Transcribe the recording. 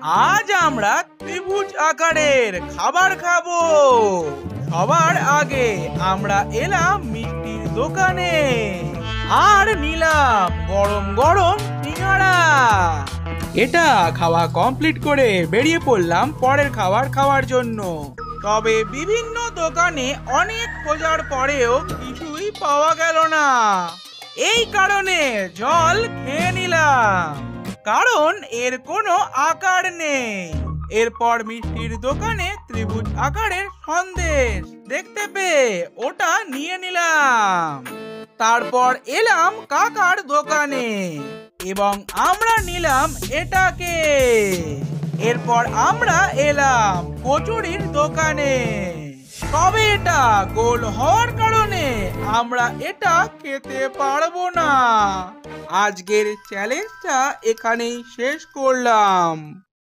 আজ আমরা ত্রিভুজ আকারের খাবার খাবো। সবার আগে আমরা এলাম মিষ্টির দোকানে আর নিলাম গরম গরম সিঙ্গাড়া। এটা খাওয়া কমপ্লিট করে বেরিয়ে পড়লাম পরের খাবার খাওয়ার জন্য। তবে বিভিন্ন দোকানে অনেক খোঁজার পরেও কিছুই পাওয়া গেল না। এই কারণে জল খেয়ে নিলাম, কারণ এর কোনো আকার নেই। এরপর মিষ্টির দোকানে ত্রিভুজ আকারের সন্দেশ দেখতে পেয়ে ওটা নিয়ে নিলাম। তারপর এলাম কাকার দোকানে এবং আমরা নিলাম এটাকে। এরপর আমরা এলাম কচুরির দোকানে, তবে এটা গোল হওয়ার কারণে আমরা এটা খেতে পারবো না। আজকের চ্যালেঞ্জটা এখানেই শেষ করলাম।